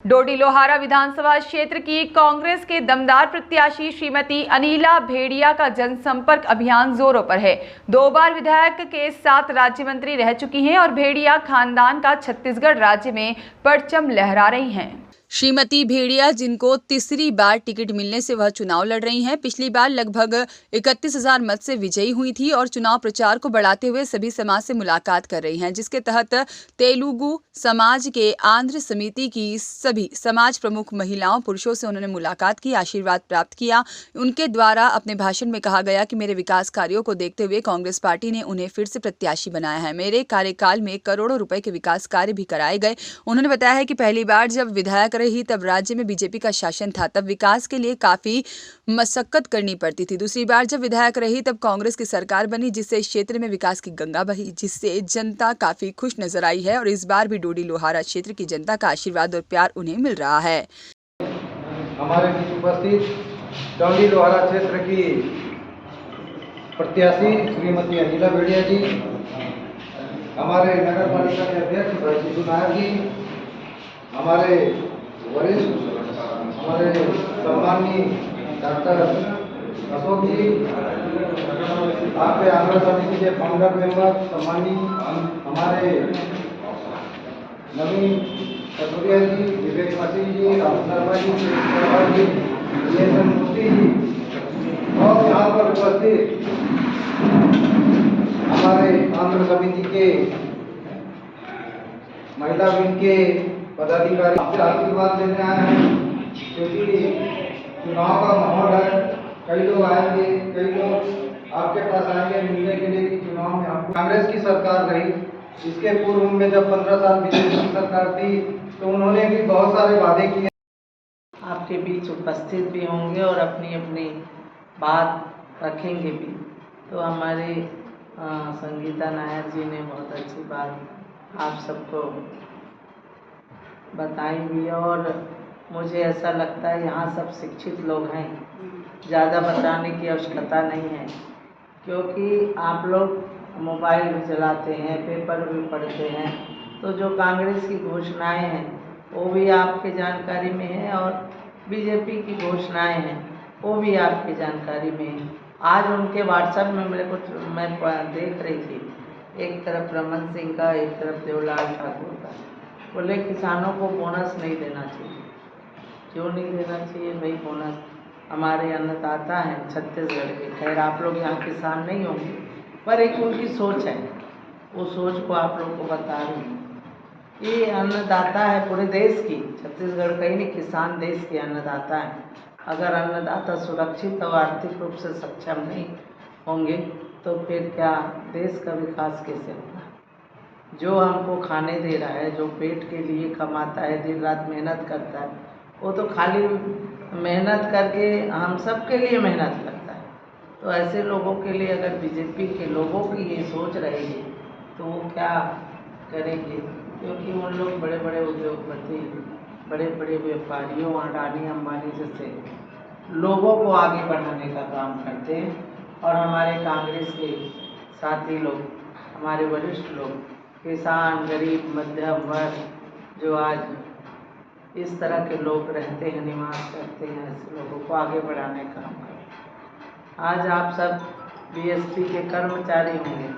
डोडी लोहारा विधानसभा क्षेत्र की कांग्रेस के दमदार प्रत्याशी श्रीमती अनिला भेड़िया का जनसंपर्क अभियान जोरों पर है। 2 बार विधायक के साथ राज्य मंत्री रह चुकी हैं और भेड़िया खानदान का छत्तीसगढ़ राज्य में परचम लहरा रही हैं। श्रीमती भेड़िया, जिनको तीसरी बार टिकट मिलने से वह चुनाव लड़ रही हैं, पिछली बार लगभग 31,000 मत से विजयी हुई थी और चुनाव प्रचार को बढ़ाते हुए सभी समाज से मुलाकात कर रही हैं, जिसके तहत तेलुगु समाज के आंध्र समिति की सभी समाज प्रमुख महिलाओं पुरुषों से उन्होंने मुलाकात की, आशीर्वाद प्राप्त किया। उनके द्वारा अपने भाषण में कहा गया कि मेरे विकास कार्यों को देखते हुए कांग्रेस पार्टी ने उन्हें फिर से प्रत्याशी बनाया है। मेरे कार्यकाल में करोड़ों रुपए के विकास कार्य भी कराए गए। उन्होंने बताया है कि पहली बार जब विधायक रही तब राज्य में बीजेपी का शासन था, तब विकास के लिए काफी मशक्कत करनी पड़ती थी। दूसरी बार जब विधायक रही तब कांग्रेस की सरकार बनी, जिससे इस क्षेत्र में विकास की गंगा बही, जिससे जनता काफी खुश नजर आई है और इस बार भी डोडी लोहारा क्षेत्र की जनता का आशीर्वाद और प्यार उन्हें मिल रहा है। हमारे बीच उपस्थित डोडी लोहारा क्षेत्र की प्रत्याशी श्रीमती अनिला भेड़िया जी, हमारे नगर पालिका के अध्यक्ष भाई सिद्धू नायक जी, हमारे वरिष्ठ हमारे सम्माननीय डॉक्टर अशोक जी, आपके आंध्र समिति के फाउंडर मेंबर सम्माननीय हमारे नवीन कटोरिया जी, विवेक मसीह जी, राहुल शर्मा जी, मूर्ति जी और यहाँ पर उपस्थित हमारे आंध्र समिति के महिला विंग के पदाधिकारी आपसे आशीर्वाद लेने आए हैं, क्योंकि चुनाव का माहौल है। कई लोग आएंगे, कई लोग आपके पास आएंगे मिलने के लिए कि चुनाव में आपको कांग्रेस की सरकार रही। इसके पूर्व में जब 15 साल बीजेपी की सरकार थी तो उन्होंने भी बहुत सारे वादे किए। आपके बीच उपस्थित भी होंगे और अपनी अपनी बात रखेंगे भी। तो हमारे संगीता नायर जी ने बहुत अच्छी बात आप सबको बताई भी और मुझे ऐसा लगता है यहाँ सब शिक्षित लोग हैं, ज़्यादा बताने की आवश्यकता नहीं है, क्योंकि आप लोग मोबाइल भी चलाते हैं, पेपर भी पढ़ते हैं, तो जो कांग्रेस की घोषणाएं हैं वो भी आपके जानकारी में है और बीजेपी की घोषणाएं हैं वो भी आपकी जानकारी में है। आज उनके व्हाट्सएप में मैं देख रही थी, एक तरफ रमन सिंह का, एक तरफ देवलाल ठाकुर का। बोले किसानों को बोनस नहीं देना चाहिए। क्यों नहीं देना चाहिए भाई? बोनस हमारे अन्नदाता हैं छत्तीसगढ़ के। खैर आप लोग यहाँ किसान नहीं होंगे, पर एक उनकी सोच है, वो सोच को आप लोग को बता रही हूँ। ये अन्नदाता है पूरे देश की, छत्तीसगढ़ का ही नहीं, किसान देश के अन्नदाता हैं। अगर अन्नदाता सुरक्षित और आर्थिक रूप से सक्षम नहीं होंगे तो फिर क्या देश का विकास कैसे होगा? जो हमको खाने दे रहा है, जो पेट के लिए कमाता है, दिन रात मेहनत करता है, वो तो खाली मेहनत करके हम सब के लिए मेहनत करता है। तो ऐसे लोगों के लिए अगर बीजेपी के लोगों की ये सोच रहेगी तो वो क्या करेंगे? क्योंकि उन लोग बड़े बड़े उद्योगपति, बड़े बड़े व्यापारियों, अडानी अंबानी जैसे लोगों को आगे बढ़ाने का काम करते हैं। और हमारे कांग्रेस के साथी लोग, हमारे वरिष्ठ लोग, किसान, गरीब, मध्यम वर्ग, जो आज इस तरह के लोग रहते हैं, निवास करते हैं, ऐसे लोगों को आगे बढ़ाने का काम करते हैं। आज आप सब बीएसपी के कर्मचारी होंगे,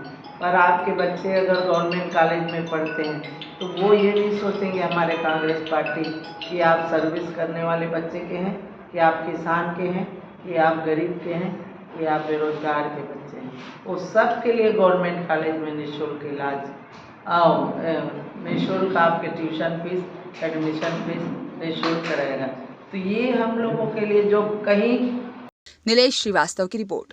पर आपके बच्चे अगर गवर्नमेंट कॉलेज में पढ़ते हैं तो वो ये नहीं सोचेंगे हमारे कांग्रेस पार्टी कि आप सर्विस करने वाले बच्चे के हैं, कि आप किसान के हैं, कि आप गरीब के हैं, कि आप बेरोजगार के बच्चे हैं। वो सब के लिए गवर्नमेंट कॉलेज में निःशुल्क इलाज निःशुल्क आपके ट्यूशन फीस, एडमिशन फीस निःशुल्क रहेगा। तो ये हम लोगों के लिए जो कहीं। नीलेश श्रीवास्तव की रिपोर्ट।